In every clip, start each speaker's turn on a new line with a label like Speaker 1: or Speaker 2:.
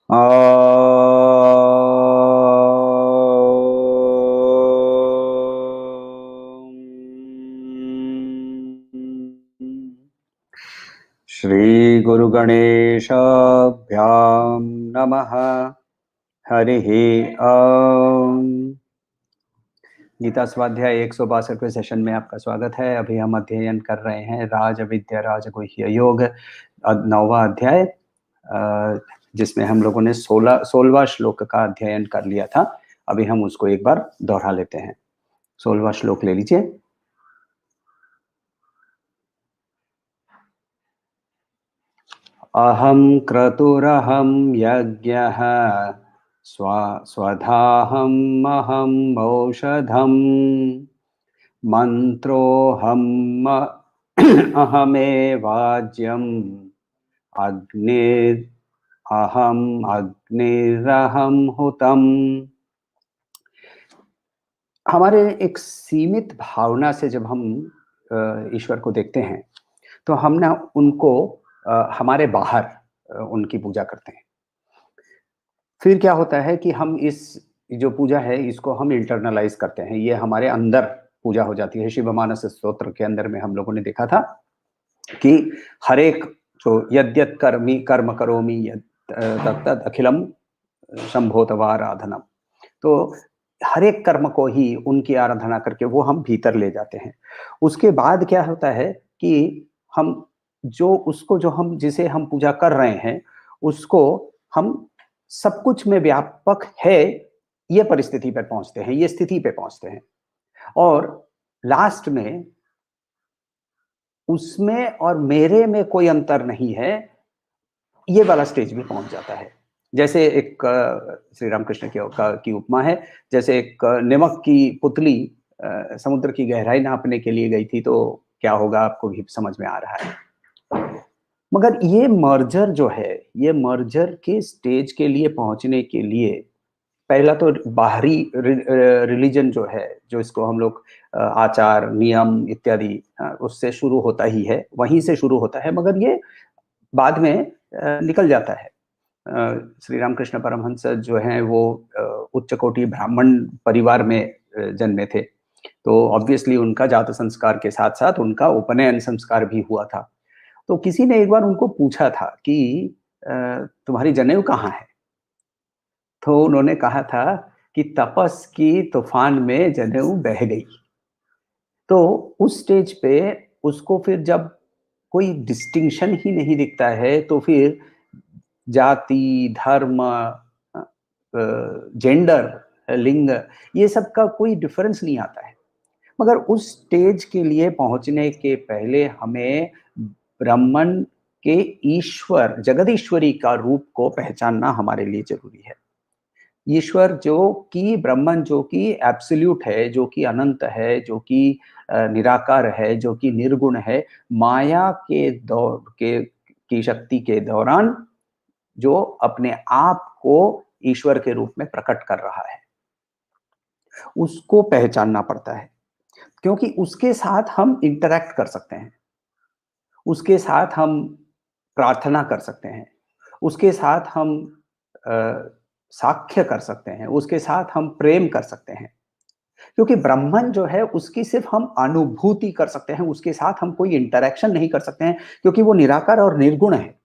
Speaker 1: श्री गुरु गणेशाभ्याम नमः। हरिः ओम। गीता स्वाध्याय 162वें सेशन में आपका स्वागत है। अभी हम अध्ययन कर रहे हैं राज विद्या राजगुह्य योग 9वां अध्याय, जिसमें हम लोगों ने 16वां श्लोक का अध्ययन कर लिया था। अभी हम उसको एक बार दोहरा लेते हैं। 16वां श्लोक ले लीजिए। अहं क्रतुरहं यज्ञः स्वधाहम् अहम् औषधम् मंत्रोऽहम् अहमेवाज्यम् अग्निरहं हुतम्। हमारे एक सीमित भावना से जब हम ईश्वर को देखते हैं तो हम ना उनको हमारे बाहर उनकी पूजा करते हैं। फिर क्या होता है कि हम इस जो पूजा है इसको हम इंटरनलाइज करते हैं, ये हमारे अंदर पूजा हो जाती है। शिवमानस स्तोत्र के अंदर में हम लोगों ने देखा था कि हर एक जो यद्यत कर्मी कर्म करोमि तत्तद अखिलम शंभो तव आराधनम, तो हर एक कर्म को ही उनकी आराधना करके वो हम भीतर ले जाते हैं। उसके बाद क्या होता है कि हम जो हम जिसे हम पूजा कर रहे हैं उसको हम सब कुछ में व्यापक है, ये परिस्थिति पर पहुंचते हैं, ये स्थिति पे पहुंचते हैं। और लास्ट में उसमें और मेरे में कोई अंतर नहीं है, ये वाला स्टेज भी पहुंच जाता है। जैसे एक श्री रामकृष्ण की उपमा है। जैसे एक नमक की पुतली समुद्र की गहराई नापने के लिए गई थी, तो क्या होगा आपको भी समझ में आ रहा है। मगर ये मर्जर जो है, ये मर्जर के स्टेज के लिए पहुंचने के लिए पहला तो बाहरी रिलीजन जो है, जो इसको हम लोग आचार नियम इत्यादि उससे शुरू होता ही है, वहीं से शुरू होता है। मगर ये बाद में निकल जाता है। श्री रामकृष्ण परमहंस जो हैं वो उच्च कोटि ब्राह्मण परिवार में जन्मे थे, तो ऑब्वियसली उनका जात संस्कार के साथ साथ उनका उपनयन संस्कार भी हुआ था। तो किसी ने एक बार उनको पूछा था कि तुम्हारी जनेऊ कहाँ है? तो उन्होंने कहा था कि तपस की तूफान में जनेऊ बह गई। तो उस स्टेज पे उसको फिर जब कोई डिस्टिंक्शन ही नहीं दिखता है, तो फिर जाति धर्म जेंडर लिंग ये सब का कोई डिफरेंस नहीं आता है। मगर उस स्टेज के लिए पहुंचने के पहले हमें ब्राह्मण के ईश्वर जगदीश्वरी का रूप को पहचानना हमारे लिए जरूरी है। ईश्वर जो कि ब्रह्मन जो कि एब्सोल्यूट है, जो कि अनंत है, जो कि निराकार है, जो कि निर्गुण है, माया के दौर के की शक्ति के दौरान जो अपने आप को ईश्वर के रूप में प्रकट कर रहा है, उसको पहचानना पड़ता है। क्योंकि उसके साथ हम इंटरैक्ट कर सकते हैं, उसके साथ हम प्रार्थना कर सकते हैं, उसके साथ हम साख्य कर सकते हैं, उसके साथ हम प्रेम कर सकते हैं। क्योंकि ब्राह्मण जो है उसकी सिर्फ हम अनुभूति कर सकते हैं, उसके साथ हम कोई इंटरैक्शन नहीं कर सकते हैं, क्योंकि वो निराकार और निर्गुण है।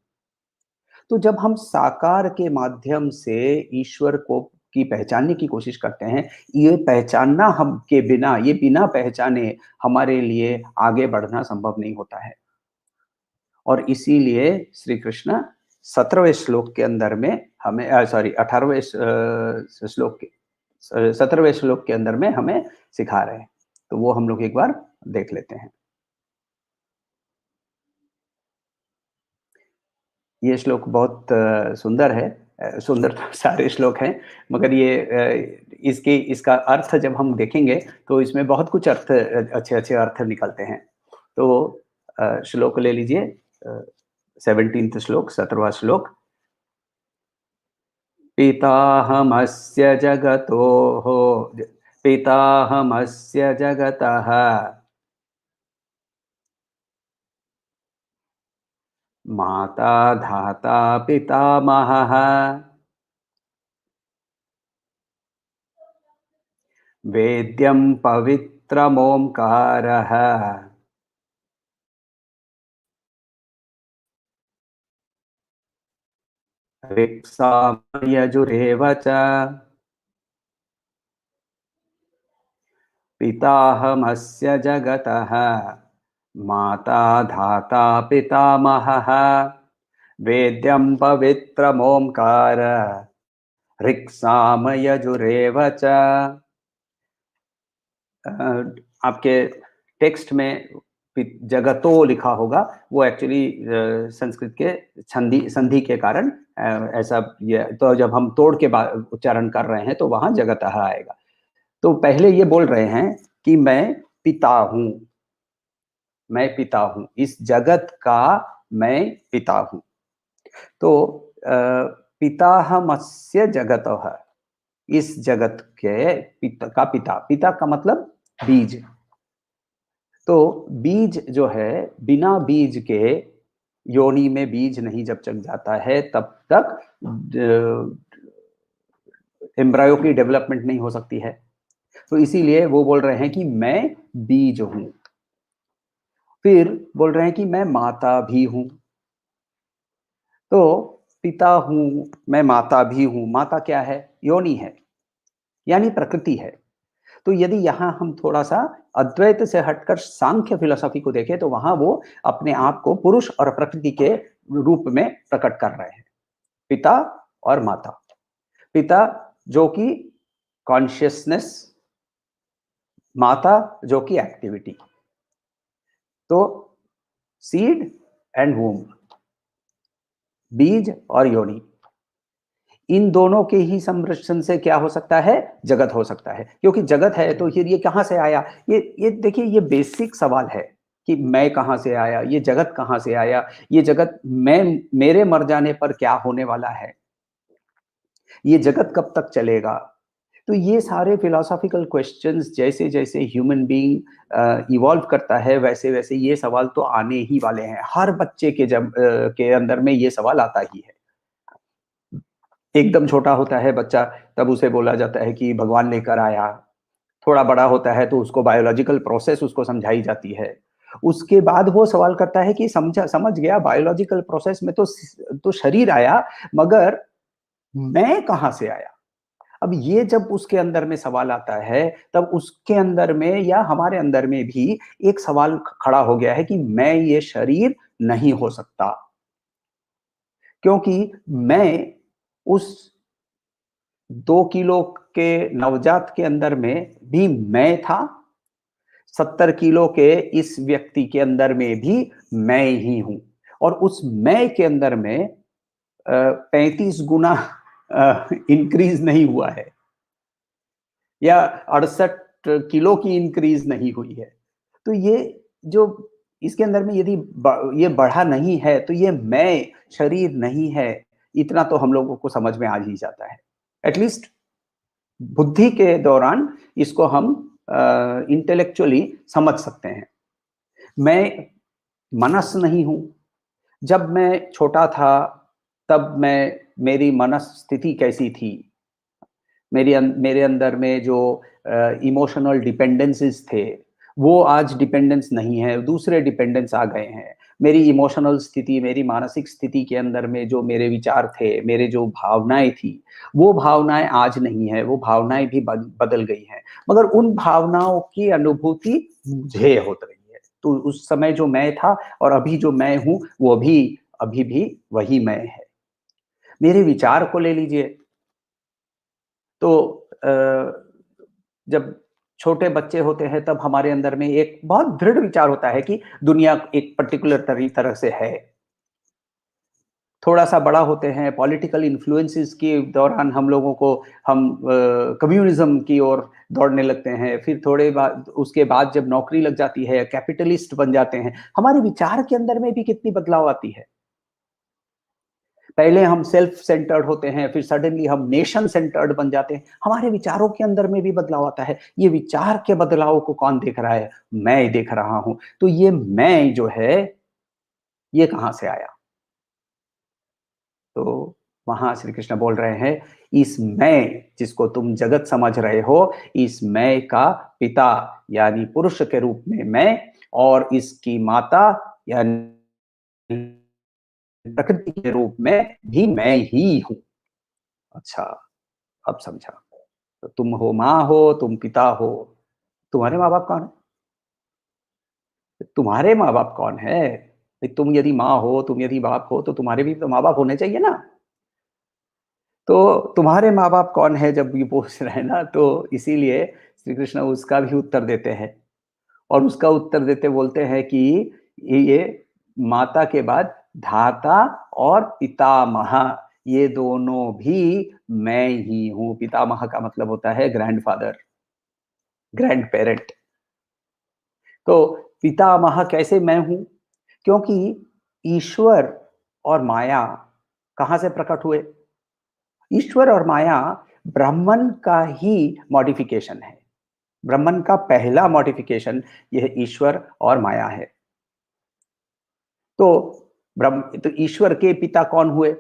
Speaker 1: तो जब हम साकार के माध्यम से ईश्वर को की पहचानने की कोशिश करते हैं, ये पहचानना हम के बिना, ये बिना पहचाने हमारे लिए आगे बढ़ना संभव नहीं होता है। और इसीलिए श्री कृष्ण 17वें श्लोक के अंदर में हमें 18वें श्लोक के 17वें श्लोक के अंदर में हमें सिखा रहे हैं। तो वो हम लोग एक बार देख लेते हैं। ये श्लोक बहुत सुंदर है। सुंदर तो सारे श्लोक हैं, मगर ये इसके इसका अर्थ जब हम देखेंगे तो इसमें बहुत कुछ अर्थ अच्छे अच्छे अर्थ निकलते हैं। तो श्लोक ले लीजिए। 17वां श्लोक, 17वां श्लोक। पिताहमस्य जगतोः पिताहमस्य जगतः माता धाता पितामहः वेद्यं पवित्रमोङ्कारः ऋक्सामयजुरेव च पिताहमस्य जगतः माता धाता पितामहः वेद्यं पवित्रमोङ्कार ऋक्सामयजुरेव च। आपके टेक्स्ट में जगतो लिखा होगा, वो एक्चुअली संस्कृत के संधि के कारण ऐसा, ये तो जब हम तोड़ के उच्चारण कर रहे हैं तो वहां जगतः आएगा। तो पहले ये बोल रहे हैं कि मैं पिता हूं, मैं पिता हूं, इस जगत का मैं पिता हूं। तो पिताहमस्य जगतः, इस जगत के पिता का पिता, पिता का मतलब बीज। तो बीज जो है, बिना बीज के योनि में बीज नहीं जब तक जाता है तब तक एम्ब्रायो की डेवलपमेंट नहीं हो सकती है। तो इसीलिए वो बोल रहे हैं कि मैं बीज हूं। फिर बोल रहे हैं कि मैं माता भी हूं। तो पिता हूं, मैं माता भी हूं। माता क्या है? योनि है, यानी प्रकृति है। तो यदि यहां हम थोड़ा सा अद्वैत से हटकर सांख्य फिलोसॉफी को देखें तो वहां वो अपने आप को पुरुष और प्रकृति के रूप में प्रकट कर रहे हैं, पिता और माता। पिता जो कि कॉन्शियसनेस, माता जो कि एक्टिविटी। तो सीड एंड वूम, बीज और योनि, इन दोनों के ही संरक्षण से क्या हो सकता है? जगत हो सकता है। क्योंकि जगत है तो फिर ये कहां से आया? ये देखिए, ये बेसिक सवाल है कि मैं कहां से आया, ये जगत कहां से आया, ये जगत मैं, मेरे मर जाने पर क्या होने वाला है, ये जगत कब तक चलेगा। तो ये सारे फिलोसॉफिकल क्वेश्चंस जैसे जैसे ह्यूमन बीइंग इवॉल्व करता है वैसे वैसे ये सवाल तो आने ही वाले हैं। हर बच्चे के के अंदर में ये सवाल आता ही है। एकदम छोटा होता है बच्चा, तब उसे बोला जाता है कि भगवान लेकर आया। थोड़ा बड़ा होता है तो उसको बायोलॉजिकल प्रोसेस उसको समझाई जाती है। उसके बाद वो सवाल करता है कि समझ गया बायोलॉजिकल प्रोसेस में तो शरीर आया, मगर मैं कहां से आया? अब ये जब उसके अंदर में सवाल आता है, तब उसके अंदर में या हमारे अंदर में भी एक सवाल खड़ा हो गया है कि मैं ये शरीर नहीं हो सकता, क्योंकि मैं उस 2 किलो के नवजात के अंदर में भी मैं था, 70 किलो के इस व्यक्ति के अंदर में भी मैं ही हूं। और उस मैं के अंदर में 35 गुना इंक्रीज नहीं हुआ है, या 68 किलो की इंक्रीज नहीं हुई है। तो ये जो इसके अंदर में यदि ये बढ़ा नहीं है तो ये मैं शरीर नहीं है, इतना तो हम लोगों को समझ में आ ही जाता है। एटलीस्ट बुद्धि के दौरान इसको हम इंटेलेक्चुअली समझ सकते हैं। मैं मनस नहीं हूं। जब मैं छोटा था तब मेरी मनस स्थिति कैसी थी? मेरे अंदर में जो इमोशनल डिपेंडेंसेस थे, वो आज डिपेंडेंस नहीं है, दूसरे डिपेंडेंस आ गए हैं। मेरी इमोशनल स्थिति, मेरी मानसिक स्थिति के अंदर में जो मेरे विचार थे, मेरे जो भावनाएं थी, वो भावनाएं आज नहीं है, वो भावनाएं भी बदल गई हैं। मगर उन भावनाओं की अनुभूति मुझे होत रही है। तो उस समय जो मैं था और अभी जो मैं हूं, वो अभी भी वही मैं है। मेरे विचार को ले लीजिए। तो जब छोटे बच्चे होते हैं तब हमारे अंदर में एक बहुत दृढ़ विचार होता है कि दुनिया एक पर्टिकुलर तरह से है। थोड़ा सा बड़ा होते हैं, पॉलिटिकल इन्फ्लुएंसेस के दौरान हम कम्युनिज्म की ओर दौड़ने लगते हैं। फिर थोड़े बाद, उसके बाद जब नौकरी लग जाती है, कैपिटलिस्ट बन जाते हैं, हमारे विचार के अंदर में भी कितनी बदलाव आती है। पहले हम सेल्फ सेंटर्ड होते हैं, फिर सडनली हम नेशन सेंटर्ड बन जाते हैं। हमारे विचारों के अंदर में भी बदलाव आता है। ये विचार के बदलाव को कौन देख रहा है? मैं देख रहा हूं। तो ये मैं जो है, ये कहां से आया? तो वहां श्री कृष्ण बोल रहे हैं, इस मैं जिसको तुम जगत समझ रहे हो, इस मैं का पिता यानी पुरुष के रूप में मैं, और इसकी माता यानी प्रकृति के रूप में भी मैं ही हूं। अच्छा, अब समझा। तो तुम हो, माँ हो, तुम पिता हो, तुम्हारे माँ बाप कौन है? तुम्हारे माँ बाप कौन है? तुम यदि माँ हो, तुम यदि बाप हो, तो तुम्हारे भी तो माँ बाप होने चाहिए ना। तो तुम्हारे माँ बाप कौन है जब ये पूछ रहे हैं ना, तो इसीलिए श्री कृष्ण उसका भी उत्तर देते हैं, और उसका उत्तर देते बोलते हैं कि ये माता के बाद धाता और पितामह, ये दोनों भी मैं ही हूं। पितामह का मतलब होता है ग्रैंडफादर, ग्रैंड पेरेंट। तो पितामह कैसे मैं हूं? क्योंकि ईश्वर और माया कहां से प्रकट हुए? ईश्वर और माया ब्राह्मण का ही मॉडिफिकेशन है। ब्राह्मण का पहला मॉडिफिकेशन यह ईश्वर और माया है। तो ब्रह्म, तो ईश्वर के पिता कौन हुए,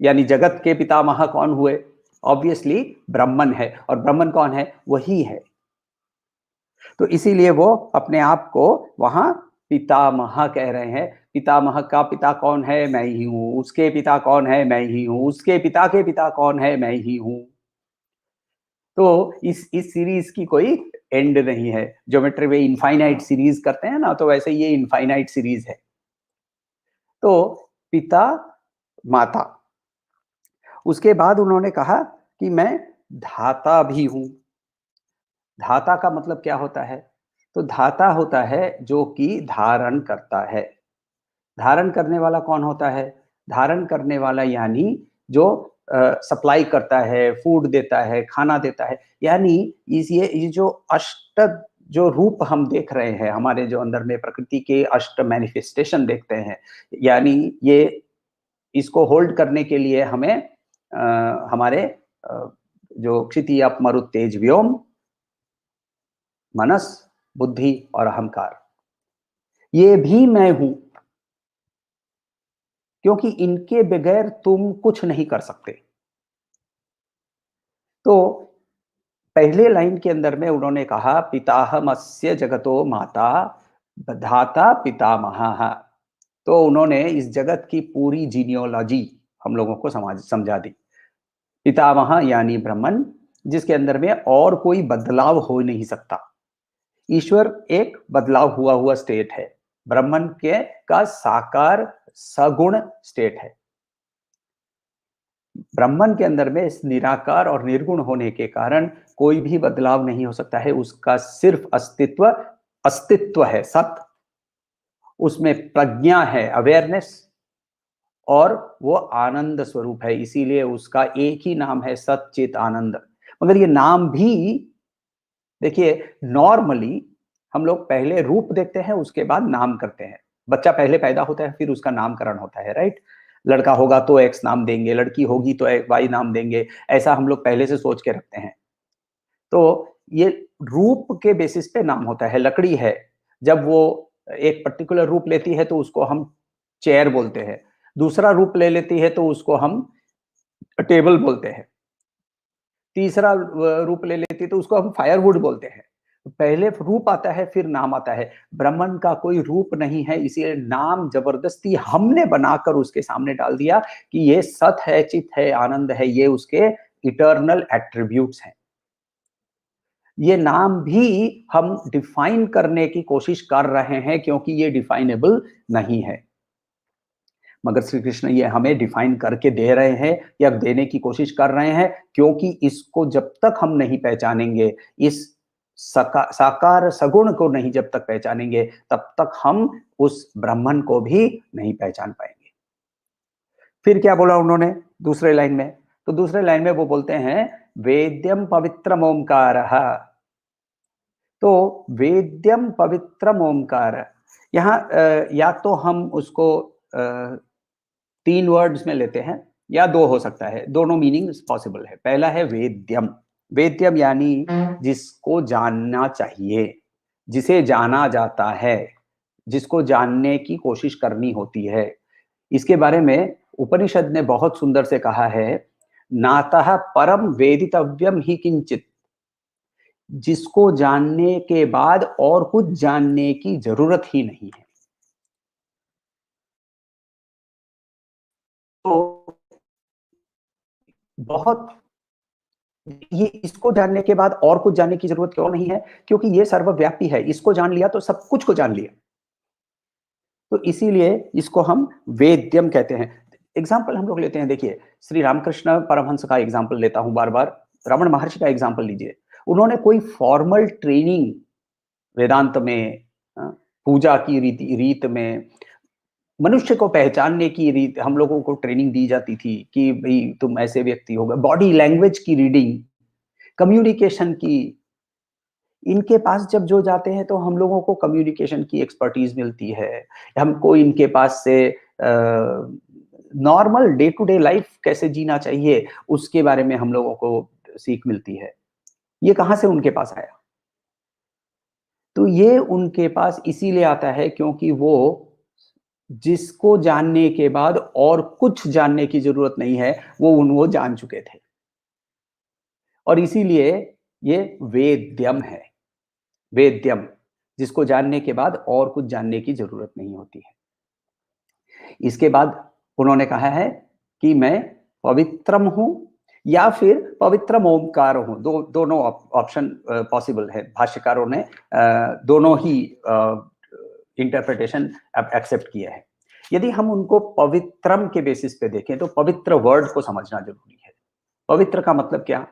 Speaker 1: यानी जगत के पितामह कौन हुए? ऑब्वियसली ब्राह्मण है, और ब्राह्मण कौन है? वही है। तो इसीलिए वो अपने आप को वहां पितामह कह रहे हैं। पितामह का पिता कौन है? मैं ही हूं। उसके पिता कौन है? मैं ही हूं। उसके पिता के पिता कौन है? मैं ही हूं। तो इस सीरीज की कोई एंड नहीं है। ज्योमेट्री में इनफाइनाइट सीरीज करते हैं ना, तो वैसे ये इनफाइनाइट सीरीज है। तो पिता, माता, उसके बाद उन्होंने कहा कि मैं धाता भी हूं। धाता का मतलब क्या होता है? तो धाता होता है जो कि धारण करता है। धारण करने वाला कौन होता है? धारण करने वाला यानी जो सप्लाई करता है, फूड देता है, खाना देता है। यानी ये जो अष्ट जो रूप हम देख रहे हैं, हमारे जो अंदर में प्रकृति के अष्ट मैनिफेस्टेशन देखते हैं, यानी ये इसको होल्ड करने के लिए हमें हमारे जो क्षिति अप मरुत तेज व्योम, मनस, बुद्धि और अहंकार, ये भी मैं हूं। क्योंकि इनके बगैर तुम कुछ नहीं कर सकते। तो पहले लाइन के अंदर में उन्होंने कहा पिताहमस्य जगतो माता धाता पितामहः। तो उन्होंने इस जगत की पूरी जीनियोलॉजी हम लोगों को समझा दी। पितामह यानी ब्राह्मण, जिसके अंदर में और कोई बदलाव हो नहीं सकता। ईश्वर एक बदलाव हुआ हुआ स्टेट है, ब्राह्मण के का साकार सगुण स्टेट है। ब्राह्मण के अंदर में निराकार और निर्गुण होने के कारण कोई भी बदलाव नहीं हो सकता है। उसका सिर्फ अस्तित्व अस्तित्व है, सत। उसमें प्रज्ञा है, अवेयरनेस, और वो आनंद स्वरूप है। इसीलिए उसका एक ही नाम है, सच्चित आनंद। मगर ये नाम भी देखिए, नॉर्मली हम लोग पहले रूप देखते हैं, उसके बाद नाम करते हैं। बच्चा पहले पैदा होता है, फिर उसका नामकरण होता है, राइट? लड़का होगा तो एक्स नाम देंगे, लड़की होगी तो वाई नाम देंगे। ऐसा हम लोग पहले से सोच के रखते हैं। तो ये रूप के बेसिस पे नाम होता है। लकड़ी है, जब वो एक पर्टिकुलर रूप लेती है तो उसको हम चेयर बोलते हैं। दूसरा रूप ले लेती है तो उसको हम टेबल बोलते हैं। तीसरा रूप ले लेती है तो उसको हम फायरवुड बोलते हैं। पहले रूप आता है, फिर नाम आता है। ब्राह्मण का कोई रूप नहीं है, इसलिए नाम जबरदस्ती हमने बनाकर उसके सामने डाल दिया कि ये सत है, चित है, आनंद है। ये उसके इटर्नल एट्रीब्यूट्स हैं। ये नाम भी हम डिफाइन करने की कोशिश कर रहे हैं, क्योंकि ये डिफाइनेबल नहीं है। मगर श्री कृष्ण ये हमें डिफाइन करके दे रहे हैं, या देने की कोशिश कर रहे हैं, क्योंकि इसको जब तक हम नहीं पहचानेंगे, इस साकार सगुण को नहीं जब तक पहचानेंगे, तब तक हम उस ब्राह्मण को भी नहीं पहचान पाएंगे। फिर क्या बोला उन्होंने दूसरे लाइन में? तो दूसरे लाइन में वो बोलते हैं वेद्यम पवित्रम ओंकारः। तो वेद्यम पवित्रम ओंकार, यहाँ या तो हम उसको 3 वर्ड्स में लेते हैं, या 2 हो सकता है। दोनों मीनिंग पॉसिबल है। पहला है वेद्यम। वेद्यम यानी जिसको जानना चाहिए, जिसे जाना जाता है, जिसको जानने की कोशिश करनी होती है। इसके बारे में उपनिषद ने बहुत सुंदर से कहा है, नातः परम वेदितव्यम ही किंचित, जिसको जानने के बाद और कुछ जानने की जरूरत ही नहीं है। तो बहुत ये इसको जानने के बाद और कुछ जानने की जरूरत क्यों नहीं है? क्योंकि ये सर्वव्यापी है, इसको जान लिया तो सब कुछ को जान लिया। तो इसीलिए इसको हम वेद्यम कहते हैं। एग्जाम्पल हम लोग लेते हैं, देखिए श्री रामकृष्ण परमहंस का एग्जाम्पल लेता हूं बार बार, रमण महर्षि का एग्जाम्पल लीजिए। उन्होंने कोई फॉर्मल ट्रेनिंग वेदांत में, पूजा की रीत में, मनुष्य को पहचानने की रीत हम लोगों को ट्रेनिंग दी जाती थी कि भाई तुम ऐसे व्यक्ति होगा, बॉडी लैंग्वेज की रीडिंग, कम्युनिकेशन की, इनके पास जब जो जाते हैं तो हम लोगों को कम्युनिकेशन की एक्सपर्टीज मिलती है। हमको इनके पास से normal day to day life कैसे जीना चाहिए उसके बारे में हम लोगों को सीख मिलती है। ये कहाँ से उनके पास आया? तो ये उनके पास इसीलिए आता है क्योंकि वो जिसको जानने के बाद और कुछ जानने की जरूरत नहीं है, वो जान चुके थे। और इसीलिए ये वेद्यम है, वेद्यम, जिसको जानने के बाद और कुछ जानने की जरूरत नहीं होती है। इसके बाद उन्होंने कहा है कि मैं पवित्रम हूं या फिर पवित्रम ओमकार हूं। दोनों ऑप्शन पॉसिबल है। भाष्यकारों ने दोनों ही इंटरप्रिटेशन एक्सेप्ट किया है। यदि हम उनको पवित्रम के बेसिस पे देखें तो पवित्र वर्ड को समझना जरूरी है। पवित्र का मतलब क्या?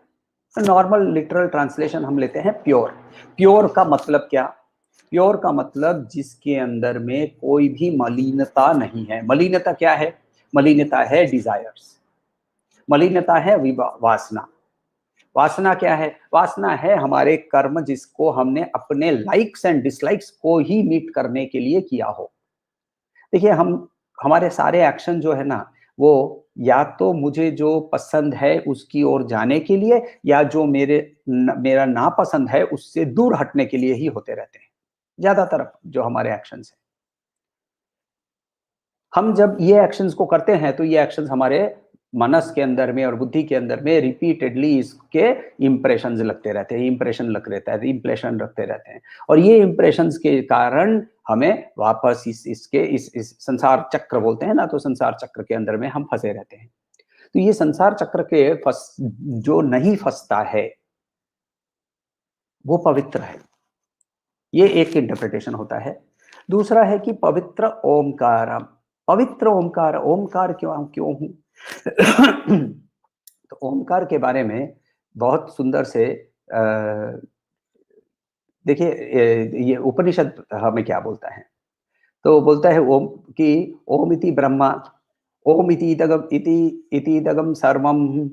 Speaker 1: नॉर्मल लिटरल ट्रांसलेशन हम लेते हैं प्योर। प्योर का मतलब क्या? प्योर का मतलब जिसके अंदर में कोई भी मलिनता नहीं है। मलिनता क्या है? मलिनता है डिजायर्स, मलिनता है वासना। वासना क्या है? वासना है हमारे कर्म जिसको हमने अपने लाइक्स एंड डिसलाइक्स को ही मीट करने के लिए किया हो। देखिए हमारे सारे एक्शन जो है ना, वो या तो मुझे जो पसंद है उसकी ओर जाने के लिए, या जो मेरा नापसंद है उससे दूर हटने के लिए ही होते रहते हैं ज्यादातर जो हमारे एक्शंस हैं। हम जब ये एक्शंस को करते हैं तो ये एक्शंस हमारे मनस के अंदर में और बुद्धि के अंदर में रिपीटेडली इसके इंप्रेशंस लगते रहते हैं, इंप्रेशन लग रहता है, इंप्रेशन रखते रहते हैं। और ये इंप्रेशंस के कारण हमें वापस इस संसार चक्र बोलते हैं ना, तो संसार चक्र के अंदर में हम फंसे रहते हैं। तो ये संसार चक्र के जो नहीं फंसता है वो पवित्र है। ये एक इंटरप्रिटेशन होता है। दूसरा है कि पवित्र ओमकार। पवित्र ओमकार, ओमकार क्यों क्यों हूं? तो ओमकार के बारे में बहुत सुंदर से देखिए, ये उपनिषद हमें क्या बोलता है? तो बोलता है ओम कि ओम इति ब्रह्मा, ओम इति इतीदगम सर्वम,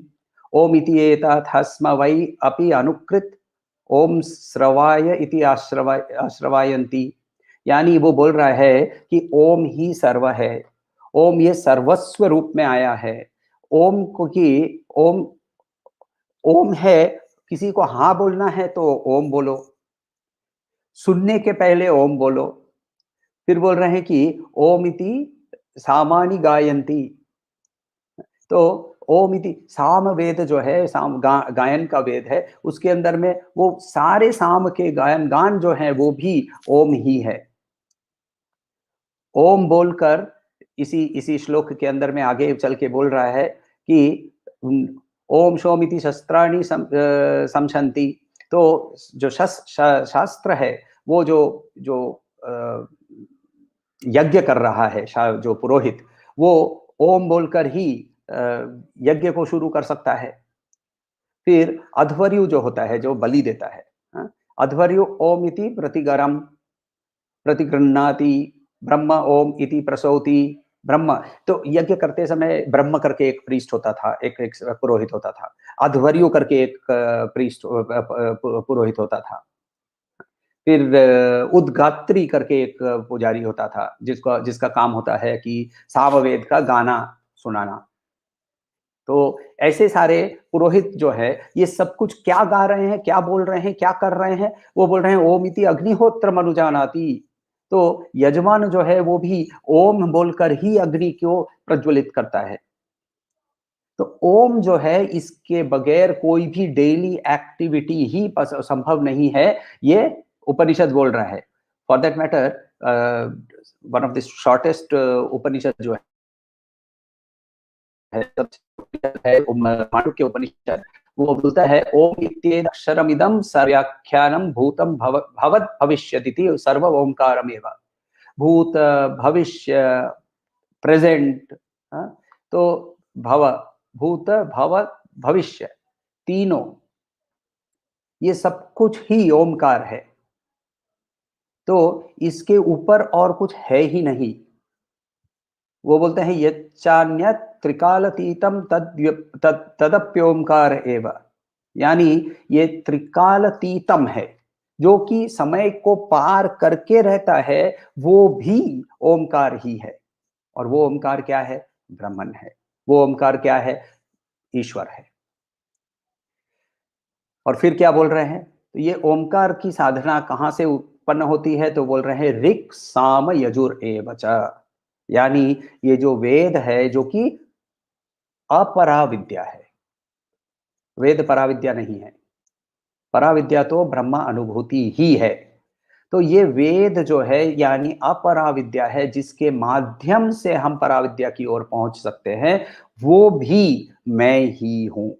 Speaker 1: ओम इति एतत् हस्म वै अपि अनुकृत, ओम श्रवाय इति आश्रवायन्ति। यानी वो बोल रहा है कि ओम ही सर्व है, ओम ये सर्वस्व रूप में आया है। ओम को कि ओम ओम है, किसी को हाँ बोलना है तो ओम बोलो, सुनने के पहले ओम बोलो। फिर बोल रहे हैं कि ओम इति सामानि गायन्ति। तो ओम इति साम वेद जो है, गायन का वेद है, उसके अंदर में वो सारे साम के गान जो है वो भी ओम ही है। ओम बोलकर इसी इसी श्लोक के अंदर में आगे चल के बोल रहा है कि ओम शोमिति शस्त्राणि समशन्ति। तो जो शास्त्र है, वो जो जो यज्ञ कर रहा है, जो पुरोहित, वो ओम बोलकर ही यज्ञ को शुरू कर सकता है। फिर अध्वर्यु जो होता है, जो बलि देता है, अध्वर्यु ओम इति प्रतिगरम प्रतिगृह्णाति, ब्रह्म ओम इति प्रसौति ब्रह्म। तो यज्ञ करते समय ब्रह्म करके एक प्रीस्ट होता था, एक पुरोहित होता था। अध्वर्यु करके एक प्रीस्ट पुरोहित होता था। फिर उद्गात्री करके एक पुजारी होता था, जिसका काम होता है कि सामवेद का गाना सुनाना। तो ऐसे सारे पुरोहित जो है, ये सब कुछ क्या गा रहे हैं, क्या बोल रहे हैं, क्या कर रहे हैं? वो बोल रहे हैं ओम इति अग्निहोत्र मनुजानाति। तो यजमान जो है वो भी ओम बोलकर ही अग्नि को प्रज्वलित करता है। तो ओम जो है इसके बगैर कोई भी डेली एक्टिविटी ही संभव नहीं है, ये उपनिषद बोल रहा है। For that matter one of the shortest Upanishad जो है मांडुक्य उपनिषद, वो बोलता है ओम इत्यक्षरमिदं सर्वव्याख्यानं भूतं भवत् भविष्यति सर्व ओंकारमेव। भूत, भविष्य, प्रेजेंट, तो भव, भूत, भव, भविष्य, तीनों ये सब कुछ ही ओमकार है। तो इसके ऊपर और कुछ है ही नहीं। वो बोलते हैं यच्चान्यत् त्रिकालातीतं तदप्योमकार एव, यानी ये त्रिकालातीतम है, जो कि समय को पार करके रहता है, वो भी ओमकार ही है। और वो ओमकार क्या है? ब्रह्मन है। वो ओमकार क्या है? ईश्वर है। और फिर क्या बोल रहे हैं? तो ये ओमकार की साधना कहां से उत्पन्न होती है? तो बोल रहे हैं ऋक् साम यजुर एवच, यानी ये जो वेद है जो कि अपरा विद्या है। वेद पराविद्या नहीं है, पराविद्या तो ब्रह्मा अनुभूति ही है। तो ये वेद जो है यानी अपराविद्या है, जिसके माध्यम से हम पराविद्या की ओर पहुंच सकते हैं, वो भी मैं ही हूं।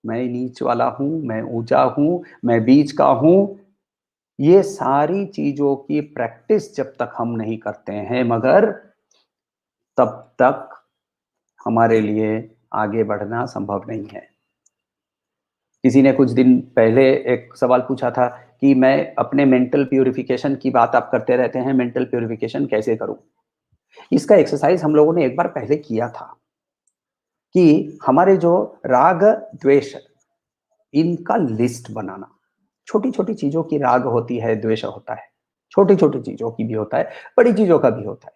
Speaker 1: मैं नीच वाला हूं, मैं ऊंचा हूं, मैं बीच का हूं। ये सारी चीजों की प्रैक्टिस जब तक हम नहीं करते हैं, मगर तब तक हमारे लिए आगे बढ़ना संभव नहीं है। किसी ने कुछ दिन पहले एक सवाल पूछा था कि मैं अपने मेंटल प्यूरिफिकेशन की बात आप करते रहते हैं, मेंटल प्यूरिफिकेशन कैसे करूं? इसका एक्सरसाइज हम लोगों ने एक बार पहले किया था कि हमारे जो राग द्वेष, इनका लिस्ट बनाना। छोटी छोटी चीजों की राग होती है, द्वेष होता है, छोटी छोटी चीजों की भी होता है, बड़ी चीजों का भी होता है।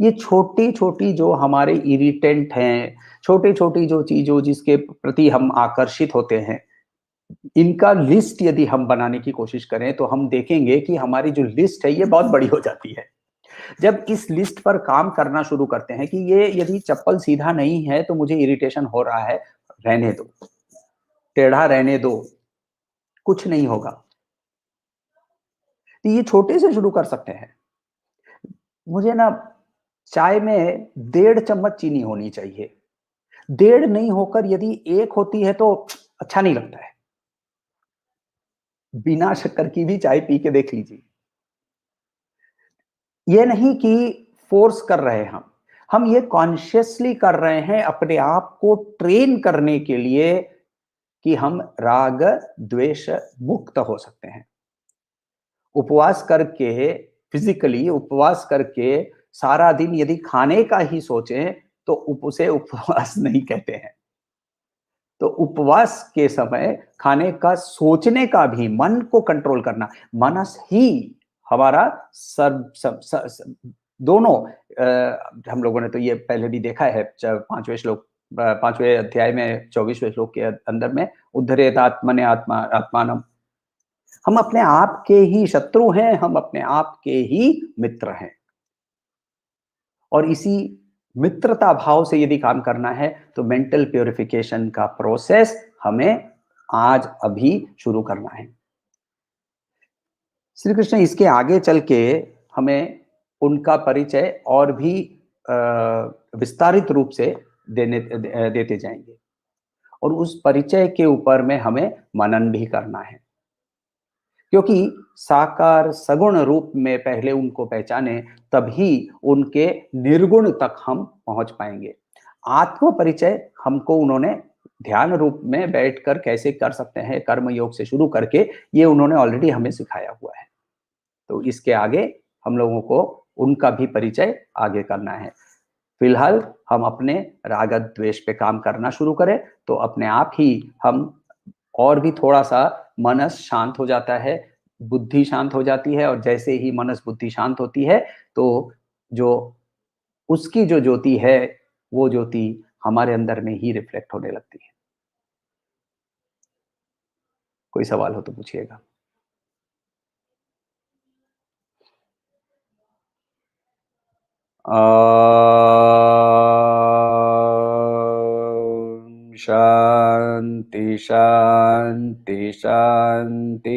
Speaker 1: ये छोटी छोटी जो हमारे इरिटेंट हैं, छोटी छोटी जो चीजों जिसके प्रति हम आकर्षित होते हैं, इनका लिस्ट यदि हम बनाने की कोशिश करें तो हम देखेंगे कि हमारी जो लिस्ट है ये बहुत बड़ी हो जाती है। जब इस लिस्ट पर काम करना शुरू करते हैं कि ये यदि चप्पल सीधा नहीं है तो मुझे इरिटेशन हो रहा है, रहने दो, टेढ़ा रहने दो, कुछ नहीं होगा। तो ये छोटे से शुरू कर सकते हैं। मुझे ना चाय में 1.5 चम्मच चीनी होनी चाहिए। 1.5 नहीं होकर यदि 1 होती है तो अच्छा नहीं लगता है। बिना शक्कर की भी चाय पी के देख लीजिए। ये नहीं कि फोर्स कर रहे हैं हम ये कॉन्शियसली कर रहे हैं अपने आप को ट्रेन करने के लिए कि हम राग द्वेष मुक्त हो सकते हैं। उपवास करके, फिजिकली उपवास करके सारा दिन यदि खाने का ही सोचें तो उसे उपवास नहीं कहते हैं। तो उपवास के समय खाने का सोचने का भी, मन को कंट्रोल करना, मनस ही हमारा दोनों, हम लोगों ने तो ये पहले भी देखा है 5वें श्लोक, 5वें अध्याय में 24वें श्लोक के अंदर में, उद्धरेत आत्मने आत्मानम। हम अपने आप के ही शत्रु हैं, हम अपने आप के ही मित्र हैं। और इसी मित्रता भाव से यदि काम करना है तो मेंटल प्योरिफिकेशन का प्रोसेस हमें आज अभी शुरू करना है। श्री कृष्ण इसके आगे चल के हमें उनका परिचय और भी विस्तारित रूप से देते जाएंगे, और उस परिचय के ऊपर में हमें मनन भी करना है, क्योंकि साकार सगुण रूप में पहले उनको पहचाने, तभी उनके निर्गुण तक हम पहुंच पाएंगे। आत्म परिचय हमको उन्होंने ध्यान रूप में बैठकर कैसे कर सकते हैं, कर्म योग से शुरू करके, ये उन्होंने ऑलरेडी हमें सिखाया हुआ है। तो इसके आगे हम लोगों को उनका भी परिचय आगे करना है। फिलहाल हम अपने राग द्वेष पे काम करना शुरू करें तो अपने आप ही हम और भी थोड़ा सा मनस शांत हो जाता है, बुद्धि शांत हो जाती है, और जैसे ही मनस बुद्धि शांत होती है तो जो उसकी जो ज्योति है, वो ज्योति हमारे अंदर में ही रिफ्लेक्ट होने लगती है। कोई सवाल हो तो पूछिएगा। शांति शांति शांति।